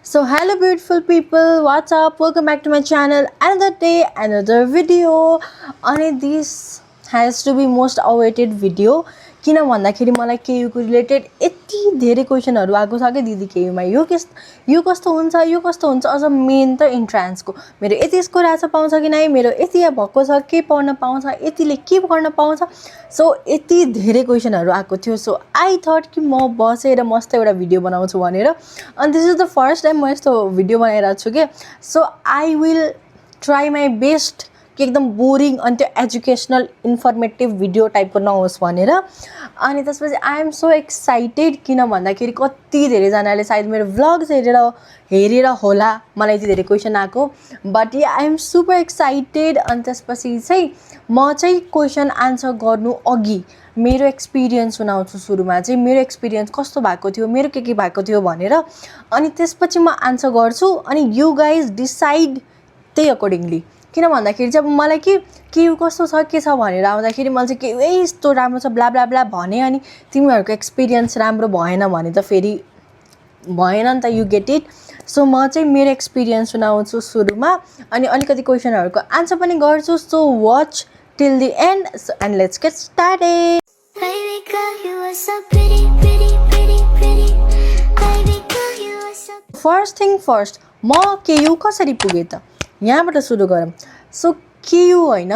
So hello beautiful people, what's up? Welcome back to my channel. Another day, another video. And this has to be most awaited video. किन भन्दाखेरि मलाई केयुको related यति धेरै क्वेशनहरु आएको छ के दिदी केयुमा यो कस्तो हुन्छ अझ मेन त इन्ट्रान्सको मेरो यति स्कोर आछ पाउँछ कि नै मेरो यति भएको छ के पढ्न पाउँछ यतिले के गर्न पाउँछ सो यति धेरै क्वेशनहरु आएको थियो सो आई थट कि म बसेर मस्त एउटा भिडियो बनाउँछु भनेर अनि this is the first time म यस्तो भिडियो बनाइरहेको छु के so I will try my best कि एकदम बोरिङ अनि त्यो एजुकेसनल इन्फर्मेटिभ भिडियो टाइपको नहोस् भनेर अनि त्यसपछि आई एम सो एक्साइटेड किन भन्दाखेरि कति धेरैजनाले सायद मेरो भ्लग्स हेरेर होला मलाई यति धेरै क्वेसन आएको but I am super excited अनि त्यसपछि चाहिँ म चाहिँ क्वेसन आन्सर गर्नु अघि मेरो एक्सपिरियन्स सुनाउँछु सुरुमा चाहिँ मेरो एक्सपिरियन्स कस्तो भएको थियो मेरो के भएको थियो भनेर अनि त्यसपछि म आन्सर गर्छु अनि यु गाइज डिसाइड त्यही अकर्डिङली किन भन्दाखेरि चाहिँ अब मलाई के कस्तो छ के छ भनेर आउँदाखेरि मैले चाहिँ के यस्तो राम्रो छ ब्ला ब्ला ब्ला भने अनि तिमीहरूको एक्सपिरियन्स राम्रो भएन भने त फेरि भएन नि त यु गेट इट सो म चाहिँ मेरो एक्सपिरियन्स सुनाउँछु सुरुमा अनि अलिकति क्वेसनहरूको आन्सर पनि गर्छु so watch till the end and let's get started Baby girl, you are so pretty, pretty, pretty, pretty. Baby girl, you are so First thing first, म KU कसरी पुगे त यहाँबाट सुरु गरौँ सो केयु हैन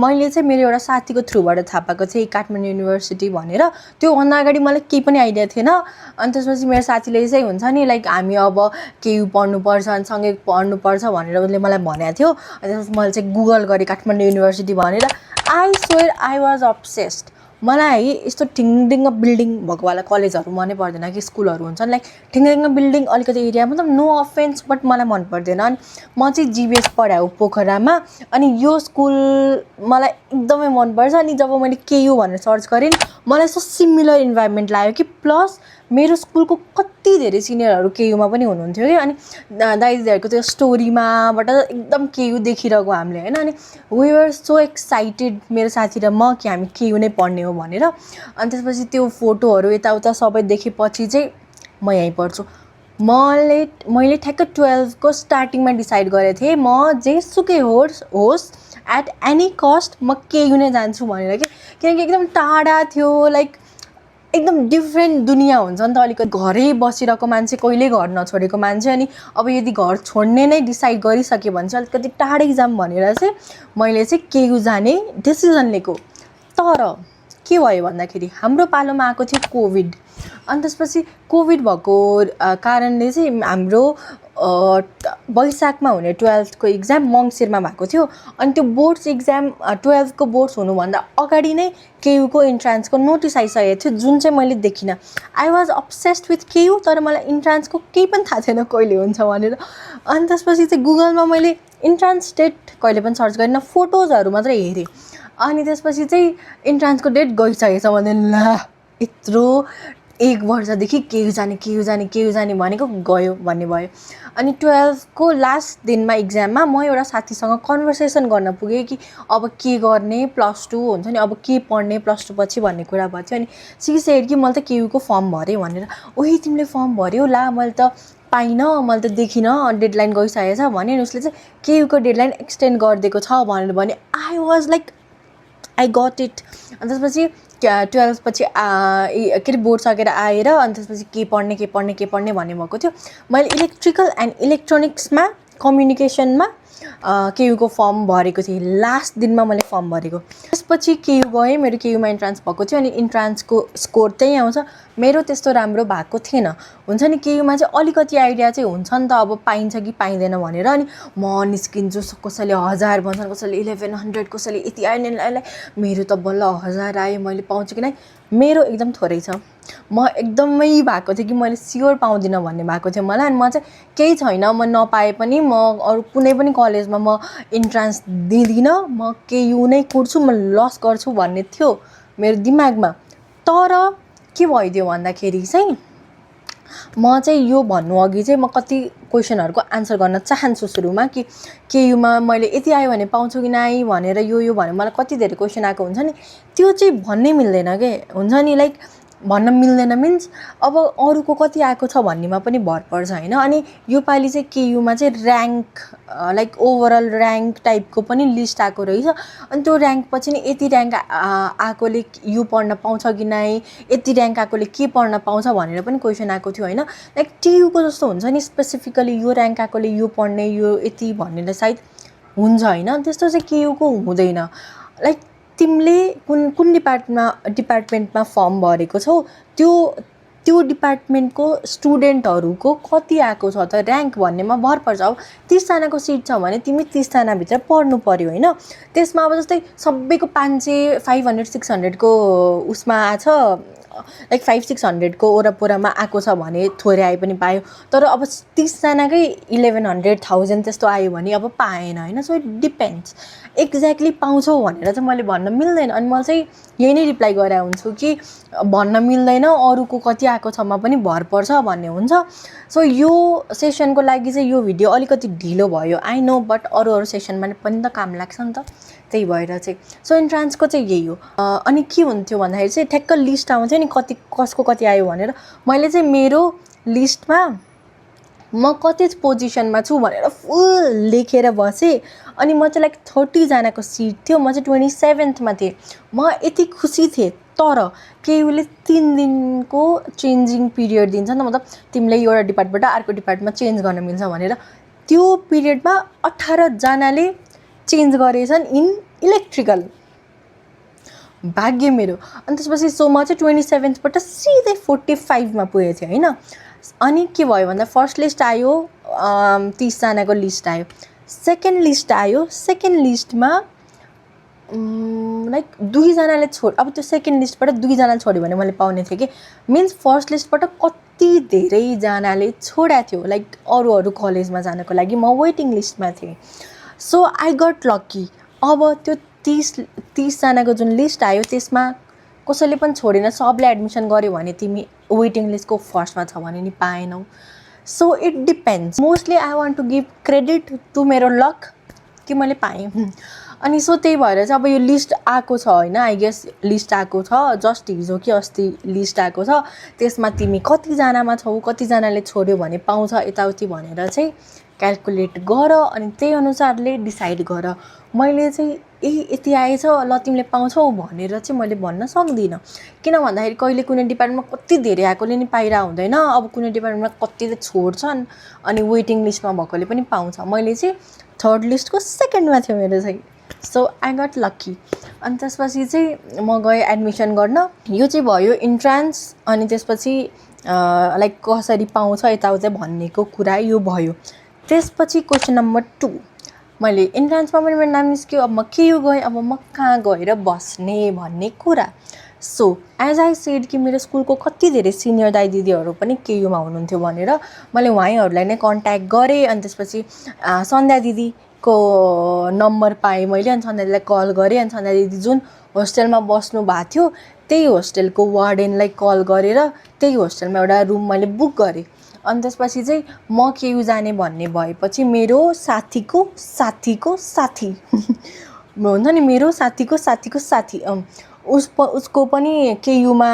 मैले चाहिँ मेरो एउटा साथीको थ्रुबाट थाहा पाएको थिएँ काठमाडौँ युनिभर्सिटी भनेर त्यो भन्दा अगाडि मलाई केही पनि आइडिया थिएन अनि त्यसपछि मेरो साथीले चाहिँ हुन्छ नि लाइक हामी अब केयु पढ्नुपर्छ अनि सँगै पढ्नुपर्छ भनेर उसले मलाई भनेको थियो अनि त्यसपछि मैले चाहिँ गुगल गरेँ काठमाडौँ युनिभर्सिटी भनेर I swear I was obsessed मलाई यस्तो ठिङडिङ बिल्डिङ भएको वाला कलेजहरू मनै पर्दैन कि स्कुलहरू हुन्छ लाइक ठिङडिङ बिल्डिङ अलिकति एरिया मतलब नो अफेन्स बट मलाई मन पर्दैन अनि म चाहिँ जिबिएस पढाएको पोखरामा अनि यो स्कुल मलाई एकदमै मनपर्छ अनि जब मैले केयु भनेर सर्च गरेँ मलाई यस्तो सिमिलर इन्भाइरोमेन्ट लाग्यो कि प्लस मेरो स्कुलको कति धेरै सिनियरहरू केयुमा पनि हुनुहुन्थ्यो कि अनि दाइदीहरूको त्यो स्टोरीमाबाट एकदम केयु देखिरहेको हामीले होइन अनि वी वर सो एक्साइटेड मेरो साथी र म कि हामी केयु नै पढ्ने हो भनेर अनि त्यसपछि त्यो फोटोहरू यताउता सबै देखेपछि चाहिँ म यहीँ पढ्छु मैले ठ्याक्क 12 को स्टार्टिङमा डिसाइड गरेको थिएँ म जेसुकै होस् एट एनी कस्ट म केयु नै जान्छु भनेर कि किनकि एकदम टाढा थियो लाइक एकदम डिफ्रेन्ट दुनियाँ हुन्छ नि त अलिकति घरै बसिरहेको मान्छे कहिले घर नछोडेको मान्छे अनि अब यदि घर छोड्ने नै डिसाइड गरिसक्यो भने चाहिँ अलिकति टाढै जाऊँ भनेर चाहिँ मैले चाहिँ केयु जाने डिसिजन लिएको तर के भयो भन्दाखेरि हाम्रो पालोमा आएको थियो कोभिड अनि त्यसपछि कोभिड भएको कारणले चाहिँ हाम्रो वैशाखमा हुने 12th को इक्जाम मङ्सिरमा भएको थियो अनि त्यो बोर्ड्स इक्जाम 12th को बोर्ड्स हुनुभन्दा अगाडि नै केयुको इन्ट्रान्सको नोटिस आइसकेको थियो जुन चाहिँ मैले देखिनँ I was obsessed with KU तर मलाई इन्ट्रान्सको केही पनि थाहा थिएन कहिले हुन्छ भनेर अनि त्यसपछि चाहिँ गुगलमा मैले इन्ट्रान्स डेट कहिले पनि सर्च गरिनँ फोटोजहरू मात्रै हेरेँ अनि त्यसपछि चाहिँ इन्ट्रान्सको डेट गइसकेछ भने ला यत्रो एक वर्षदेखि केयु जाने भनेको गयो भन्ने भयो अनि 12th को लास्ट दिनमा इक्जाममा म एउटा साथीसँग कन्भर्सेसन गर्न पुगेँ कि अब के गर्ने +2 हुन्छ नि अब के पढ्ने +2 पछि भन्ने कुरा भयो अनि सी सेड कि मैले त केयुको फर्म भरेँ भनेर ओही तिमीले फर्म भर्यौ ला मैले त पाइनँ मैले त देखिनँ डेडलाइन गइसकेछ भने अनि उसले चाहिँ केयुको डेडलाइन एक्सटेन्ड गरिदिएको छ भनेर भने I was like I got it अनि त्यसपछि 12 पछि के अरे बोर्ड सकेर आएर अनि त्यसपछि के पढ्ने भन्ने भएको थियो मैले इलेक्ट्रिकल एन्ड इलेक्ट्रोनिक्समा कम्युनिकेसनमा केयुको फर्म भरेको थिएँ लास्ट दिनमा मैले फर्म भरेको त्यसपछि केयु गएँ मेरो केयुमा इन्ट्रान्स भएको थियो अनि इन्ट्रान्सको स्कोर त्यही आउँछ मेरो त्यस्तो राम्रो भएको थिएन हुन्छ नि केयुमा चाहिँ अलिकति आइडिया चाहिँ हुन्छ नि त अब पाइन्छ कि पाइँदैन भनेर अनि म निस्किन्छु कसैले 1000 भन्छन् कसैले 1100 कसैले यति आएन मेरो त बल्ल 1000 आयो मैले पाउँछु कि नै मेरो एकदम थोरै छ म एकदमै भएको थियो कि मैले स्योर पाउँदिनँ भन्ने भएको थियो मलाई अनि म चाहिँ केही छैन म नपाए पनि म अरू कुनै पनि कलेजमा म इन्ट्रान्स दिँदिनँ म केयु नै कुर्छु म लस गर्छु भन्ने थियो मेरो दिमागमा तर के भइदियो भन्दाखेरि चाहिँ म चाहिँ यो भन्नु अघि चाहिँ म कति क्वेशनहरुको आन्सर गर्न चाहन्छु सुरुमा कि केयुमा मैले यति आयो भने पाउँछु कि नै भनेर यो भने मलाई कति धेरै क्वेशन आएको हुन्छ नि त्यो चाहिँ भन्नै मिल्दैन के हुन्छ नि लाइक भन्न मिल्दैन मिन्स अब अरूको कति आएको छ भन्नेमा पनि भर पर्छ होइन। अनि योपालि चाहिँ केयुमा चाहिँ ऱ्याङ्क लाइक ओभरअल ऱ्याङ्क टाइपको पनि लिस्ट आएको रहेछ। अनि त्यो ऱ्याङ्क पछि नि यति ऱ्याङ्क आएकोले यो पढ्न पाउँछ कि नै, यति ऱ्याङ्क आएकोले के पढ्न पाउँछ भनेर पनि क्वेसन आएको थियो होइन। लाइक टियुको जस्तो हुन्छ नि स्पेसिफिकली यो ऱ्याङ्क आएकोले यो पढ्ने यो यति भनेर सायद हुन्छ होइन, त्यस्तो चाहिँ केयुको हुँदैन। लाइक तिमीले कुन कुन डिपार्टमेन्टमा फर्म भरेको छौ त्यो डिपार्टमेन्टको स्टुडेन्टहरूको कति आएको छ त ऱ्याङ्क भन्नेमा भर पर्छ। अब 30 जनाको सिट छ भने तिमी 30 जनाभित्र पढ्नु पर्यो होइन। त्यसमा अब जस्तै सबैको 500 500 600 को उसमा आछ, लाइक 500-600 को ओरापोरामा आएको छ भने थोरै आए पनि पायो। तर अब 30 जनाकै 1100-1000 त्यस्तो आयो भने अब पाएन होइन। सो इट डिपेन्ड्स, एक्ज्याक्टली पाउँछौ भनेर चाहिँ मैले भन्न मिल्दैन। अनि मैले चाहिँ यही नै रिप्लाई गरे हुन्छु कि भन्न मिल्दैन, अरूको कति आएको छमा पनि भर पर्छ भन्ने हुन्छ। सो यो सेसनको लागि चाहिँ यो भिडियो अलिकति ढिलो भयो आई नो, बट अरू सेसनमा पनि त काम लाग्छ नि त, त्यही भएर चाहिँ। सो इन्ट्रान्सको चाहिँ यही हो। अनि के हुन्थ्यो भन्दाखेरि चाहिँ ठ्याक्क लिस्ट आउँथ्यो नि कति कसको कति आयो भनेर। मैले चाहिँ मेरो लिस्टमा म कति पोजिसनमा छु भनेर फुल लेखेर बसेँ। अनि म चाहिँ लाइक 30 जनाको सिट थियो, म चाहिँ 27th थिएँ। म यति खुसी थिएँ। तर केयुले 3 दिनको चेन्जिङ पिरियड दिन्छ नि त, मतलब तिमीले एउटा डिपार्टबाट अर्को डिपार्टमा चेन्ज गर्न मिल्छ भनेर। त्यो पिरियडमा 18 जनाले चेन्ज गरेछन् इन इलेक्ट्रिकल। भाग्य मेरो। अनि त्यसपछि सो म चाहिँ 27बाट सिधै 45मा पुगेको थिएँ होइन। अनि के भयो भन्दा फर्स्ट लिस्ट आयो, 30 जनाको लिस्ट आयो। सेकेन्ड लिस्ट आयो, सेकेन्ड लिस्टमा लाइक 2 जनाले अब त्यो सेकेन्ड लिस्टबाट 2 जनाले छोड्यो भने मैले पाउने थिएँ कि। मिन्स फर्स्ट लिस्टबाट कति धेरैजनाले छोडेको थियो लाइक अरू कलेजमा जानको लागि। म वेटिङ लिस्टमा थिएँ। So I got lucky. अब त्यो 30 जनाको जुन लिस्ट आयो त्यसमा कसैले पनि छोडेन, सबले एडमिसन गर्यो भने तिमी वेटिङ लिस्टको फर्स्टमा छ भने नि पाएनौ। So it depends. Mostly I want to give credit to मेरो लक कि मैले पाएँ। अनि सो त्यही भएर चाहिँ अब यो लिस्ट आएको छ होइन, आई गेस लिस्ट आएको छ जस्ट हिजो कि अस्ति लिस्ट आएको छ। त्यसमा तिमी कतिजनामा छौ, कतिजनाले छोड्यो भने पाउँछ यताउति भनेर चाहिँ क्यालकुलेट गर अनि त्यही अनुसारले डिसाइड गर। मैले चाहिँ यति आएछ ल तिमीले पाउँछौ भनेर चाहिँ मैले भन्न सक्दिनँ। किन भन्दाखेरि कहिले कुनै डिपार्टमेन्टमा कति धेरै आएकोले नि पाइरा हुँदैन, अब कुनै डिपार्टमेन्टमा कतिले छोड्छन् अनि वेटिङ लिस्टमा भएकोले पनि पाउँछ। मैले चाहिँ थर्ड लिस्टको सेकेन्डमा थियो मेरो चाहिँ। So I got lucky. अनि त्यसपछि चाहिँ म गएँ एडमिसन गर्न। यो चाहिँ भयो इन्ट्रान्स। अनि त्यसपछि लाइक कसरी पाउँछ यताउता भन्नेको कुरा यो भयो। त्यसपछि क्वेसन नम्बर 2, मैले इन्ट्रान्समा पनि मेरो नाम निस्क्यो। अब म केयु गएँ, अब म कहाँ गएर बस्ने भन्ने कुरा। सो एज आई सेड कि मेरो स्कुलको कति धेरै सिनियर दाइ दिदीहरू पनि केयुमा हुनुहुन्थ्यो भनेर मैले उहाँहरूलाई नै कन्ट्याक्ट गरेँ। अनि त्यसपछि सन्ध्या दिदीको नम्बर पाएँ मैले। अनि सन्ध्या दिदीलाई कल गरेँ। अनि सन्ध्या दिदी जुन होस्टेलमा बस्नु भएको थियो त्यही होस्टेलको वार्डेनलाई कल गरेर त्यही होस्टेलमा एउटा रुम मैले बुक गरेँ। अनि त्यसपछि चाहिँ म केयु जाने भन्ने भएपछि मेरो साथीको साथी हुन्छ नि, मेरो साथीको साथी उसको पनि केयुमा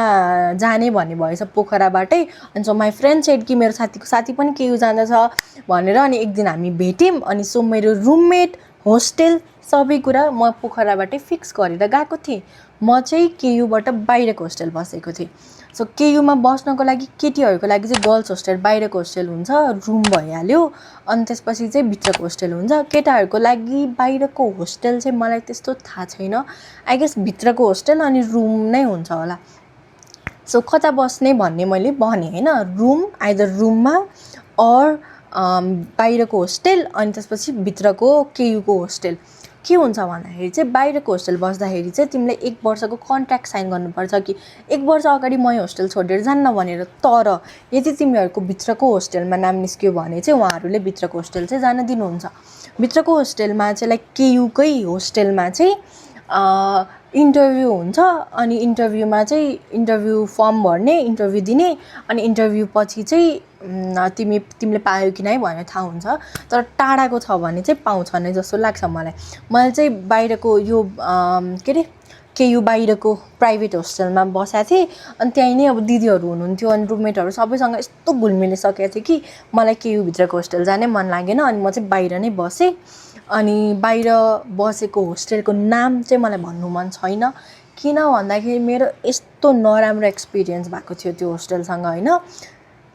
जाने भन्ने भएछ पोखराबाटै। अनि सो माई फ्रेन्ड सेड कि मेरो साथीको साथी पनि केयु जाँदैछ भनेर। अनि एक दिन हामी भेट्यौँ। अनि सो मेरो रुममेट, होस्टेल सबै कुरा म पोखराबाटै फिक्स गरेर गएको थिएँ। म चाहिँ केयुबाट बाहिरको होस्टेल बसेको थिएँ। सो केयुमा बस्नको लागि केटीहरूको लागि चाहिँ गर्ल्स होस्टेल बाहिरको होस्टेल हुन्छ, रुम भइहाल्यो। अनि त्यसपछि चाहिँ भित्रको होस्टेल हुन्छ। केटाहरूको लागि बाहिरको होस्टेल चाहिँ मलाई त्यस्तो थाहा छैन, आई गेस भित्रको होस्टेल अनि रुम नै हुन्छ होला। सो कता बस्ने भन्ने मैले भने होइन, रुम आइदर रुममा अर बाहिरको होस्टेल। अनि त्यसपछि भित्रको केयुको होस्टेल। के हुन्छ भन्दाखेरि चाहिँ बाहिरको होस्टेल बस्दाखेरि चाहिँ तिमीले 1 वर्षको कन्ट्र्याक्ट साइन गर्नुपर्छ कि 1 वर्ष अगाडि म होस्टेल छोडेर जान्न भनेर। तर यदि तिमीहरूको भित्रको होस्टेलमा नाम निस्क्यो भने चाहिँ उहाँहरूले भित्रको होस्टेल चाहिँ जान दिनुहुन्छ। भित्रको होस्टेलमा चाहिँ लाइक केयुकै होस्टेलमा चाहिँ इन्टरभ्यू हुन्छ। अनि इन्टरभ्यूमा चाहिँ इन्टरभ्यू फर्म भर्ने, इन्टरभ्यू दिने। अनि इन्टरभ्यू पछि चाहिँ तिमीले पायो कि नै भनेर थाहा हुन्छ। तर टाढाको छ भने चाहिँ पाउँछ नै जस्तो लाग्छ मलाई। मैले चाहिँ बाहिरको यो के अरे केयु बाहिरको प्राइभेट होस्टेलमा बसेको थिएँ अनि त्यहीँ नै अब दिदीहरू हुनुहुन्थ्यो अनि रुममेटहरू सबैसँग यस्तो घुलमिलिसकेको थियो कि मलाई केयुभित्रको होस्टेल जानै मन लागेन अनि म चाहिँ बाहिर नै बसेँ। अनि बाहिर बसेको होस्टेलको नाम चाहिँ मलाई भन्नु मन छैन, किन भन्दाखेरि मेरो यस्तो नराम्रो एक्सपिरियन्स भएको थियो त्यो होस्टेलसँग होइन।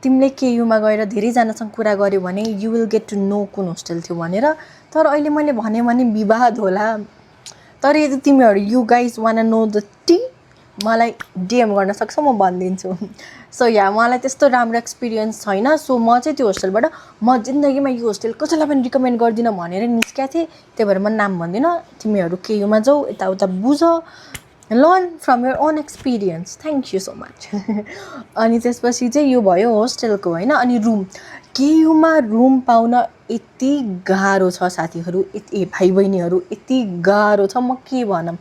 तिमीले केयुमा गएर धेरैजनासँग कुरा गर्यो भने you will get to know कुन होस्टेल थियो भनेर, तर अहिले मैले भने विवाद होला। तर यदि तिमीहरू you guys one know the T मलाई डिएम गर्न सक्छौ, म भनिदिन्छु। सो मलाई त्यस्तो राम्रो एक्सपिरियन्स छैन। सो म चाहिँ त्यो होस्टेलबाट म जिन्दगीमा यो होस्टेल कसैलाई पनि रिकमेन्ड गर्दिनँ भनेर निस्केको थिएँ। त्यही भएर म नाम भन्दिनँ, तिमीहरू केयुमा जाऊ, यताउता बुझ, learn from your own experience. Thank you so much. अनि त्यसपछि चाहिँ यो भयो होस्टेलको होइन। अनि रुम, केयुमा रुम पाउन यति गाह्रो छ साथीहरू, भाइ बहिनीहरू, यति गाह्रो छ म के भनौँ।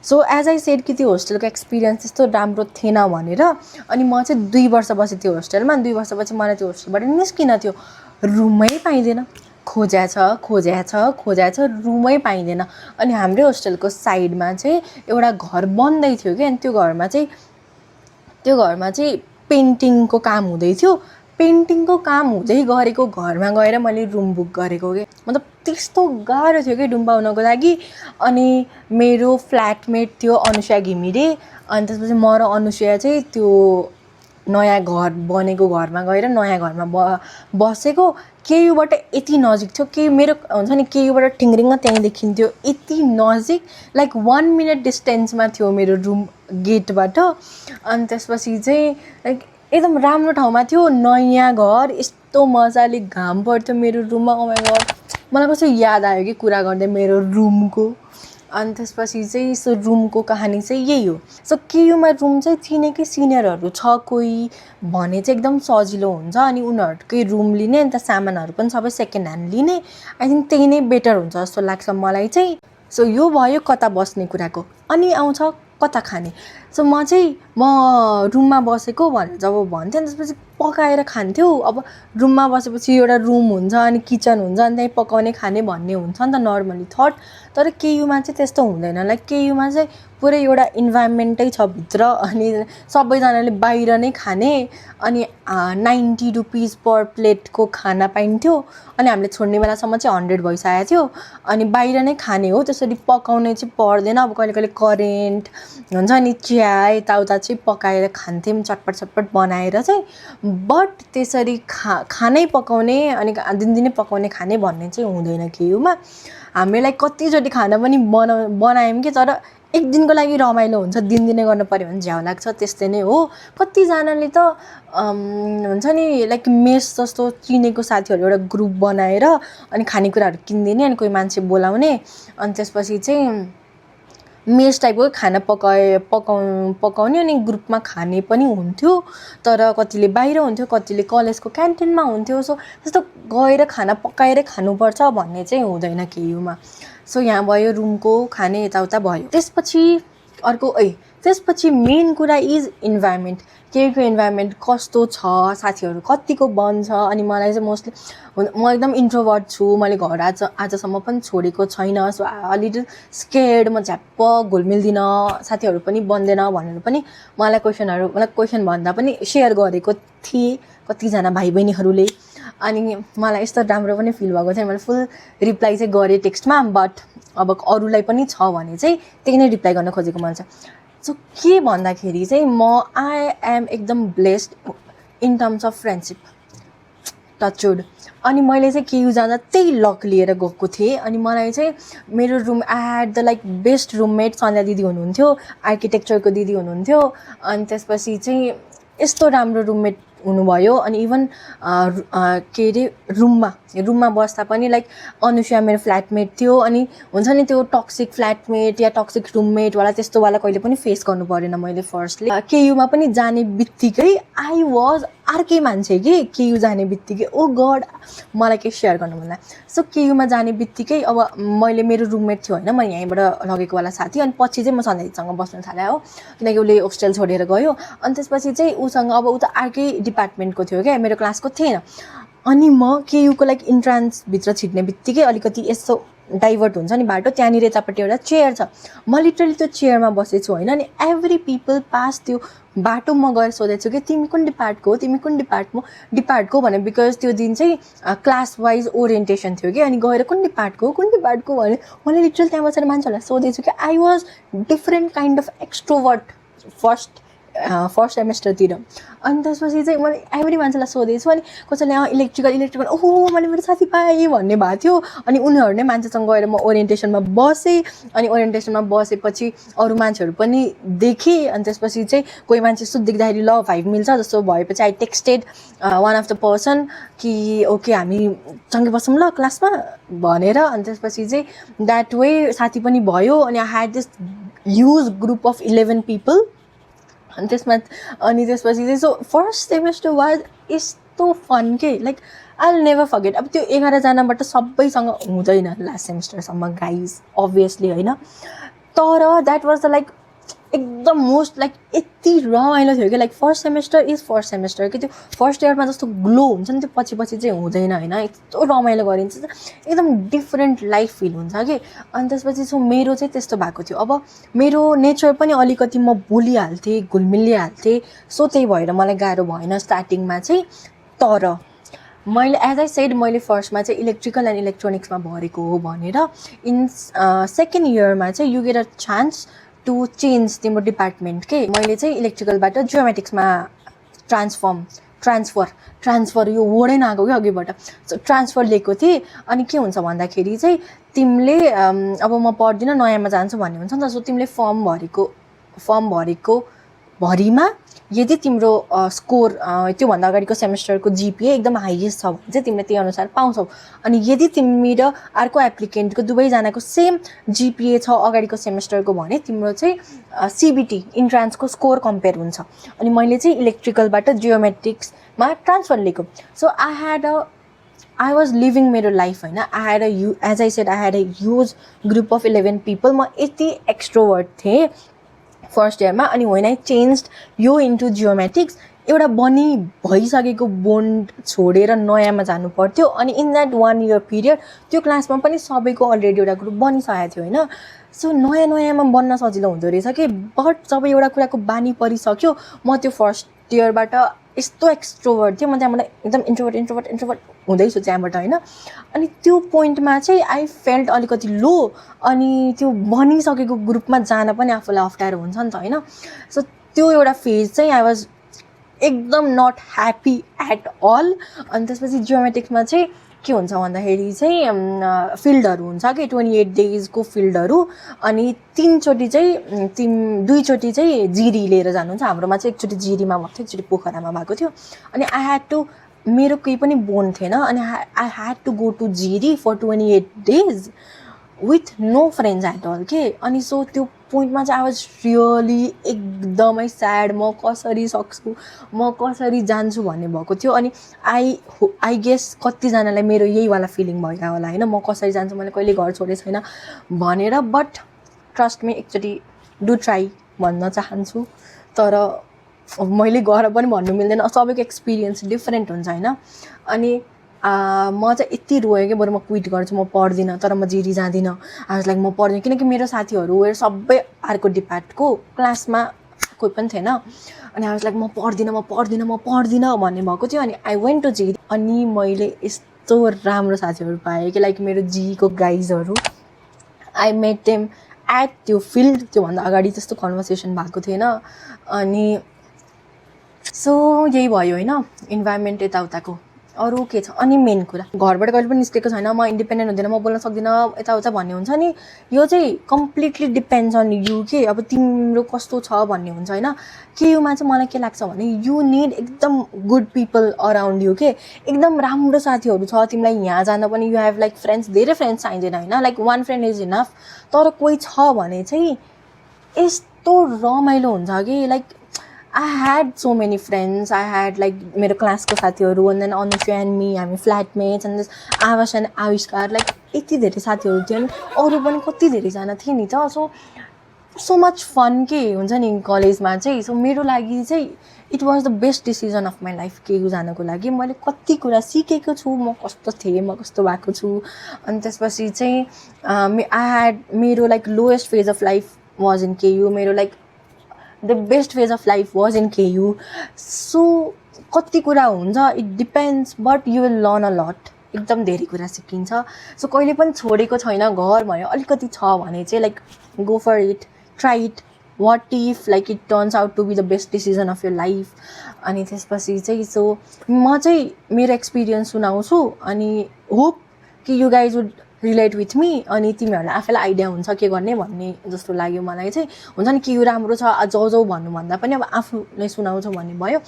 सो एज आई सेड कि त्यो होस्टेलको एक्सपिरियन्स त्यस्तो राम्रो थिएन भनेर, अनि म चाहिँ 2 वर्ष बसेँ त्यो होस्टेलमा। 2 वर्षपछि मलाई त्यो होस्टेलबाट निस्किन थियो, रुमै पाइँदैन, खोज्या छ रुमै पाइँदैन। अनि हाम्रै होस्टेलको साइडमा चाहिँ एउटा घर बन्दै थियो कि, अनि त्यो घरमा चाहिँ पेन्टिङको काम हुँदै थियो। पेन्टिङको काम हुँदै गरेको घरमा गएर मैले रुम बुक गरेको कि, मतलब त्यस्तो गाह्रो थियो कि रुम पाउनको लागि। अनि मेरो फ्ल्याटमेट थियो अनुष्या घिमिरे, अनि त्यसपछि म र अनुष्या चाहिँ त्यो नयाँ घर बनेको घरमा गएर नयाँ घरमा बसेको। केयुबाट यति नजिक थियो, मेरो हुन्छ नि केयुबाट टिङ्रिङ त्यहीँ देखिन्थ्यो, यति नजिक, लाइक 1 मिनट डिस्टेन्समा थियो मेरो रुम गेटबाट। अनि त्यसपछि चाहिँ लाइक एकदम राम्रो ठाउँमा थियो, नयाँ घर, यस्तो मजाले घाम पर्थ्यो मेरो रुममा। ओ माइ गड, मलाई कस्तो याद आयो कि कुरा गर्दै मेरो रुमको। अनि त्यसपछि चाहिँ सो रुमको कहानी चाहिँ यही हो। सो केयुमा रुम चाहिँ चिनेकै सिनियरहरू छ कोही भने चाहिँ एकदम सजिलो हुन्छ, अनि उनीहरूकै रुम लिने, अन्त सामानहरू पनि सबै सेकेन्ड ह्यान्ड लिने। आई थिङ्क त्यही नै बेटर हुन्छ जस्तो लाग्छ मलाई चाहिँ। सो यो भयो कता बस्ने कुराको। अनि आउँछ कता खाने। सो म रुममा बसेको भनेर जब भन्थेँ, अनि त्यसपछि पकाएर खान्थ्यो। अब रुममा बसेपछि एउटा रुम हुन्छ, अनि किचन हुन्छ, अनि त्यहीँ पकाउने खाने भन्ने हुन्छ नि त नर्मली थट। तर केयुमा चाहिँ त्यस्तो हुँदैन। लाइक केयुमा चाहिँ पुरै एउटा इन्भाइरोमेन्टै छ भित्र, अनि सबैजनाले बाहिर नै खाने, अनि 90 रुपिस पर प्लेटको खाना पाइन्थ्यो। अनि हामीले छोड्ने बेलासम्म चाहिँ 100 भइसकेको थियो। अनि बाहिर नै खाने हो, त्यसरी पकाउने चाहिँ पर्दैन। अब कहिले कहिले करेन्ट हुन्छ नि, चिया यताउता चाहिँ पकाएर खान्थ्यौँ चटपट बनाएर चाहिँ। बट त्यसरी खानै पकाउने अनि दिनदिनै पकाउने खाने भन्ने चाहिँ हुँदैन केयुमा। हामीलाई कतिचोटि खाना पनि बनायौँ कि, तर एक दिनको लागि रमाइलो हुन्छ, दिनदिनै गर्नु पऱ्यो भने झ्याउ लाग्छ, त्यस्तै नै हो। कतिजनाले त हुन्छ नि लाइक मेस जस्तो चिनेको साथीहरू एउटा ग्रुप बनाएर अनि खानेकुराहरू किनिदिने, अनि कोही मान्छे बोलाउने, अनि त्यसपछि चाहिँ मेस टाइपको खाना पकाउने, अनि ग्रुपमा खाने पनि हुन्थ्यो। तर कतिले बाहिर हुन्थ्यो, कतिले कलेजको क्यान्टिनमा हुन्थ्यो। सो त्यस्तो गएर खाना पकाएर खानुपर्छ भन्ने चाहिँ हुँदैन केयुमा। सो यहाँ भयो रुमको खाने यताउता भयो। त्यसपछि मेन कुरा इज इन्भाइरोमेन्ट। केयुको इन्भाइरोमेन्ट कस्तो छ, साथीहरू कतिको बन्छ। अनि मलाई चाहिँ मोस्टली म एकदम इन्ट्रोभर्ट छु, मैले घर आजसम्म पनि छोडेको छैन। सो अलिटल स्केयर्ड, म झ्याप्प घुलमिल्दिनँ, साथीहरू पनि बन्दैन भनेर पनि मलाई क्वेसन भन्दा पनि सेयर गरेको थिएँ कतिजना भाइ बहिनीहरूले। अनि मलाई यस्तो राम्रो पनि फिल भएको थियो, मैले फुल रिप्लाई चाहिँ गरेँ टेक्स्टमा। बट अब अरूलाई पनि छ भने चाहिँ त्यही नै रिप्लाई गर्न खोजेको मन छ। सो के भन्दाखेरि चाहिँ आई एम एकदम blessed in terms of friendship, touchwood. अनि मैले चाहिँ केयु जाँदा त्यही लक लिएर गएको थिएँ। अनि मलाई चाहिँ मेरो room I had the like best roommate Sandhya दिदी हुनुहुन्थ्यो, आर्किटेक्चरको दिदी हुनुहुन्थ्यो। अनि त्यसपछि चाहिँ यस्तो राम्रो रुममेट हुनुभयो। अनि इभन के अरे रुममा बस्दा पनि लाइक अनुष्या मेरो फ्ल्याटमेट थियो। अनि हुन्छ नि त्यो टक्सिक फ्ल्याटमेट या टक्सिक रुममेटवाला त्यस्तोवाला कहिले पनि फेस गर्नु परेन मैले फर्स्टली। केयुमा पनि जाने बित्तिकै आई वाज अर्कै मान्छे कि, केयु जाने बित्तिकै ओ गड, मलाई के सेयर गर्नु मन लाग्यो। सो केयुमा जाने बित्तिकै अब मैले मेरो रुममेट थियो होइन, मैले यहीँबाट लगेकोवाला साथी। अनि पछि चाहिँ म सन्ध्याजीसँग बस्न थालेँ हो, किनकि उसले होस्टेल छोडेर गयो। अनि त्यसपछि चाहिँ उसँग अब ऊ त अर्कै डिपार्टमेन्टको थियो क्या, मेरो क्लासको थिएन। अनि म केयुको लाइक इन्ट्रान्सभित्र छिर्ने बित्तिकै अलिकति यसो डाइभर्ट हुन्छ नि बाटो, त्यहाँनिर यतापट्टि एउटा चेयर छ। म लिटरली त्यो चेयरमा बसेको छु होइन। अनि एभ्री पिपल पास त्यो बाटो म गएर सोधेको छु कि तिमी कुन डिपार्टको हो, तिमी कुन डिपार्टको भने, बिकज त्यो दिन चाहिँ क्लास वाइज ओरिएन्टेसन थियो कि। अनि गएर कुन डिपार्टको भने मैले लिटरली त्यहाँ बसेर मान्छेहरूलाई सोधेको छु कि I was different kind of extrovert first सेमेस्टरतिर। अनि त्यसपछि चाहिँ मैले एभ्री मान्छेलाई सोधेको छु। अनि कसैले इलेक्ट्रिकल ओहो मैले मेरो साथी पाएँ भन्ने भएको थियो। अनि उनीहरू नै मान्छेसँग गएर म ओरिएन्टेसनमा बसेँ। अनि ओरिएन्टेसनमा बसेपछि अरू मान्छेहरू पनि देखेँ। अनि त्यसपछि चाहिँ कोही मान्छे यस्तो देख्दाखेरि ल भाइब मिल्छ जस्तो भएपछि I texted one of the person कि ओके हामी सँगै बसौँ ल क्लासमा भनेर। अनि त्यसपछि चाहिँ द्याट वे साथी पनि भयो। अनि I had this huge group of 11 people. अनि त्यसपछि चाहिँ सो फर्स्ट सेमेस्टर वाज यस्तो फन के, like I will never forget. अब त्यो 11 जनाबाट सबैसँग हुँदैन लास्ट सेमेस्टरसम्म गाइज अभियसली होइन, तर द्याट वाज द लाइक एकदम मोस्ट लाइक यति रमाइलो थियो कि like first semester is first semester कि त्यो फर्स्ट इयरमा जस्तो ग्लो हुन्छ नि त्यो पछि चाहिँ हुँदैन होइन। यस्तो रमाइलो गरिन्छ, एकदम डिफ्रेन्ट लाइफ फिल हुन्छ कि। अनि त्यसपछि सो मेरो चाहिँ त्यस्तो भएको थियो। अब मेरो नेचर पनि अलिकति म बोलिहाल्थेँ, घुलमिलिहाल्थेँ, सो त्यही भएर मलाई गाह्रो भएन स्टार्टिङमा चाहिँ। तर मैले एज आई सेड मैले फर्स्टमा चाहिँ इलेक्ट्रिकल एन्ड इलेक्ट्रोनिक्समा भरेको हो भनेर। इन सेकेन्ड इयरमा चाहिँ you get a chance to change तिम्रो डिपार्टमेन्ट के। मैले चाहिँ इलेक्ट्रिकलबाट जियोमेटिक्समा ट्रान्सफर यो वर्डै नआएको कि अघिबाट ट्रान्सफर लिएको थिएँ। अनि के हुन्छ भन्दाखेरि चाहिँ तिमीले अब म पढ्दिनँ नयाँमा जान्छु भन्ने हुन्छ नि त। सो तिमीले फर्म भरेको भरिमा यदि तिम्रो स्कोर त्योभन्दा अगाडिको सेमेस्टरको जिपिए एकदम हाइएस्ट छ भने चाहिँ तिमीले त्यही अनुसार पाउँछौ। अनि यदि तिमी र अर्को एप्लिकेन्टको दुवैजनाको सेम जिपिए छ अगाडिको सेमेस्टरको भने तिम्रो चाहिँ सिबिटी इन्ट्रान्सको स्कोर कम्पेयर हुन्छ। अनि मैले चाहिँ इलेक्ट्रिकलबाट जियोमेट्रिक्समा ट्रान्सफर लिएको। सो आई वाज लिभिङ मेरो लाइफ होइन। As I said I had a huge group of 11 people. म यति एक्सट्रोभर्ट थिएँ फर्स्ट इयरमा। अनि वेन आई चेन्ज्ड यो इन्टु जियोमेट्रिक्स एउटा भइसकेको बोन्ड छोडेर नयाँमा जानु पर्थ्यो। अनि इन द्याट 1 year पिरियड त्यो क्लासमा पनि सबैको अलरेडी एउटा ग्रुप बनिसकेको थियो होइन। सो नयाँमा बन्न सजिलो हुँदो रहेछ कि। बट जब एउटा कुराको बानी परिसक्यो, म त्यो फर्स्ट इयरबाट यस्तो एक्सट्रोभर्ट थिएँ, म त्यहाँबाट एकदम इन्ट्रोभर्ट हुँदैछु त्यहाँबाट होइन। अनि त्यो पोइन्टमा चाहिँ आई फेल्ट अलिकति लो। अनि त्यो बनिसकेको ग्रुपमा जान पनि आफूलाई अप्ठ्यारो हुन्छ नि त होइन। सो त्यो एउटा फेज चाहिँ आई वाज एकदम नट ह्याप्पी एट अल। अनि त्यसपछि जियोमेट्रिक्समा चाहिँ के हुन्छ भन्दाखेरि चाहिँ फिल्डहरू हुन्छ कि 28 डेजको फिल्डहरू। अनि 2चोटि चाहिँ जिरी लिएर जानुहुन्छ। हाम्रोमा चाहिँ एकचोटि जिरीमा भएको थियो, एकचोटि पोखरामा भएको थियो। अनि आई ह्याड टु मेरो केही पनि बोन थिएन। अनि I had to go to Jiri for 28 days with no friends at all के। अनि सो त्यो पोइन्टमा चाहिँ आई वाज रियली एकदमै स्याड। म कसरी सक्छु, म कसरी जान्छु भन्ने भएको थियो। अनि आई गेस कतिजनालाई मेरो यहीवाला फिलिङ भइरहेको होला होइन, म कसरी जान्छु, मैले कहिले घर छोडेको छैन भनेर। बट ट्रस्ट मी एकचोटि डु ट्राई भन्न चाहन्छु। तर मैले गएर पनि भन्नु मिल्दैन, सबैको एक्सपिरियन्स डिफ्रेन्ट हुन्छ होइन। अनि म चाहिँ यति रोएँ कि बरु म क्विट गर्छु, म पढ्दिनँ। तर म जिरी जाँदिनँ। आई वाज लाइक म पढ्दिनँ, किनकि मेरो साथीहरू सबै अर्को डिपार्टको क्लासमा कोही पनि थिएन। अनि आई वाज लाइक म पढ्दिनँ भन्ने भएको थियो। अनि आई वेन्ट टु जिरी। अनि मैले यस्तो राम्रो साथीहरू पाएँ कि लाइक मेरो जीको गाइजहरू। आई मेट देम एट त्यो फिल्ड। त्योभन्दा अगाडि त्यस्तो कन्भर्सेसन भएको थिएन। अनि सो यही भयो होइन इन्भाइरोमेन्ट यताउताको। अरू के छ? अनि मेन कुरा घरबाट कहिले पनि निस्केको छैन, म इन्डिपेन्डेन्ट हुँदैन, म बोल्न सक्दिनँ यताउता भन्ने हुन्छ नि। यो चाहिँ कम्प्लिटली डिपेन्ड्स अन यु के। अब तिम्रो कस्तो छ भन्ने हुन्छ होइन। केयुमा चाहिँ मलाई के लाग्छ भने यु निड एकदम गुड पिपल अराउन्ड यु के। एकदम राम्रो साथीहरू छ तिमीलाई यहाँ जाँदा पनि यु हेभ लाइक फ्रेन्ड्स। धेरै फ्रेन्ड्स चाहिँदैन होइन, लाइक 1 friend इज इनफ। तर कोही छ भने चाहिँ यस्तो रमाइलो हुन्छ कि like I had so many friends. I had like मेरो क्लासको साथीहरू, and then अनुष्या and me, हामी फ्ल्याटमेट्स, and this आवास and आविष्कार, like यति धेरै साथीहरू थियो। अनि अरू पनि कति धेरैजना थिए नि त। सो सो मच फन के हुन्छ नि कलेजमा चाहिँ। सो मेरो लागि चाहिँ it was the best decision of my life KU जानको लागि। मैले कति कुरा सिकेको छु, म कस्तो थिएँ, म कस्तो भएको छु। अनि त्यसपछि चाहिँ आई ह्याड मेरो like lowest phase of life was in KU, मेरो like the best phase of life was in KU. So कति कुरा हुन्छ, it depends, but you will learn a lot. एकदम धेरै कुरा सिकिन्छ। सो कहिले पनि छोडेको छैन। घर भयो अलिकति छ भने चाहिँ like go for it, try it, what if like it turns out to be the best decision of your life. अनि त्यसपछि चाहिँ सो म चाहिँ मेरो एक्सपिरियन्स सुनाउँछु अनि होप कि you guys would relate with me. अनि तिमीहरूलाई आफैलाई आइडिया हुन्छ के गर्ने भन्ने जस्तो लाग्यो मलाई चाहिँ। हुन्छ नि के यो राम्रो छ जाउ भन्नुभन्दा पनि अब आफूले सुनाउँछ भन्ने भयो।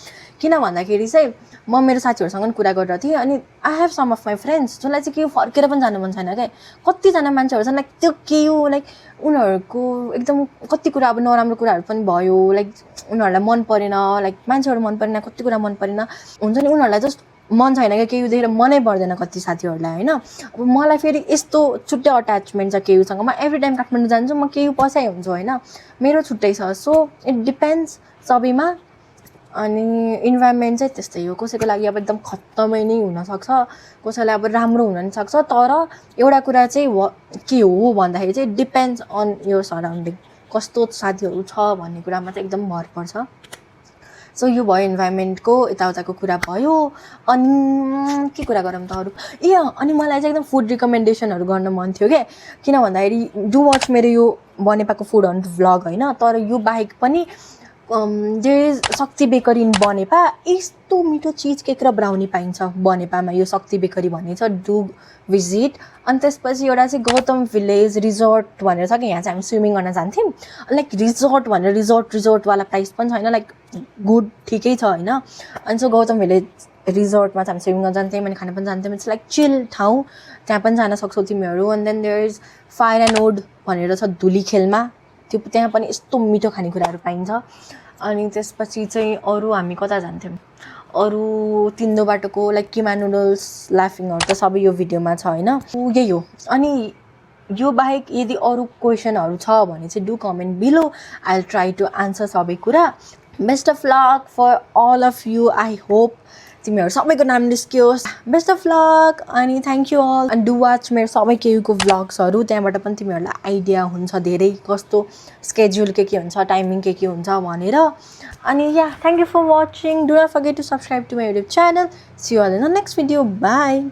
किन भन्दाखेरि चाहिँ म मेरो साथीहरूसँग पनि कुरा गरेर थिएँ। अनि I have some of my friends जसलाई चाहिँ के फर्केर पनि जानु मन छैन क्या। कतिजना मान्छेहरू छन् लाइक त्यो के हो लाइक उनीहरूको एकदम कति कुरा अब नराम्रो कुराहरू पनि भयो, लाइक उनीहरूलाई मन परेन, लाइक मान्छेहरू मन परेन, कति कुरा मन परेन। हुन्छ नि उनीहरूलाई जस्ट मन छैन क्या केयु देखेर, मनै पर्दैन कति साथीहरूलाई होइन। अब मलाई फेरि यस्तो छुट्टै अट्याचमेन्ट छ केयुसँग। म एभ्री टाइम काठमाडौँ जान्छु, म केयु पसाइ हुन्छु होइन, मेरो छुट्टै छ। सो इट डिपेन्ड्स सबैमा। अनि इन्भाइरोमेन्ट चाहिँ त्यस्तै हो। कसैको लागि अब एकदम खत्तमै नै हुनसक्छ, कसैलाई अब राम्रो हुन नि सक्छ। तर एउटा कुरा चाहिँ के हो भन्दाखेरि चाहिँ डिपेन्ड्स अन योर सराउन्डिङ, कस्तो साथीहरू छ भन्ने कुरामा चाहिँ एकदम भर पर्छ। सो यो भयो इन्भाइरोमेन्टको यताउताको कुरा भयो। अनि के कुरा गरौँ त अरू। अनि मलाई चाहिँ एकदम फुड रिकमेन्डेसनहरू गर्न मन थियो क्या। किन भन्दाखेरि डु वाच मेरो यो बनेपाको फुड हन्ट भ्लग होइन। तर यो बाहेक पनि देयर इज शक्ति बेकरी इन बनेपा। यस्तो मिठो चिज केक र ब्राउनी पाइन्छ बनेपामा, यो शक्ति बेकरी भन्ने छ, डु भिजिट। अनि त्यसपछि एउटा चाहिँ गौतम भिलेज रिजोर्ट भनेर छ कि, यहाँ चाहिँ हामी स्विमिङ गर्न जान्थ्यौँ। लाइक रिजोर्ट भनेर रिजोर्टवाला प्राइस पनि छैन, लाइक गुड ठिकै छ होइन। अनि सो गौतम भिलेज रिजोर्टमा चाहिँ हामी स्विमिङ गर्न जान्थ्यौँ अनि खान पनि जान्थ्यौँ। इट्स लाइक चिल ठाउँ, त्यहाँ पनि जान सक्छौ तिमीहरू। And then there is fire and wood भनेर छ धुलीखेलमा, त्यो त्यहाँ पनि यस्तो मिठो खानेकुराहरू पाइन्छ। अनि त्यसपछि चाहिँ अरू हामी कता जान्थ्यौँ, अरू तिन्दो बाटोको लाइक किमा नुडल्स, लाफिङहरू त सबै यो भिडियोमा छ होइन। यही हो। अनि यो बाहेक यदि अरू क्वेसनहरू छ भने चाहिँ do comment below, I will try to answer सबै कुरा। Best of luck for all of you. I hope तिमीहरू सबैको नाम निस्कियोस्। बेस्ट अफ लक अनि थ्याङ्क यू अल। अनि डु वाच मेरो सबै केयुको भ्लग्सहरू, त्यहाँबाट पनि तिमीहरूलाई आइडिया हुन्छ धेरै कस्तो स्केड्युल के हुन्छ, टाइमिङ के हुन्छ भनेर। अनि या thank you for watching. Do not forget to subscribe to my YouTube channel. See you all in the next video. By.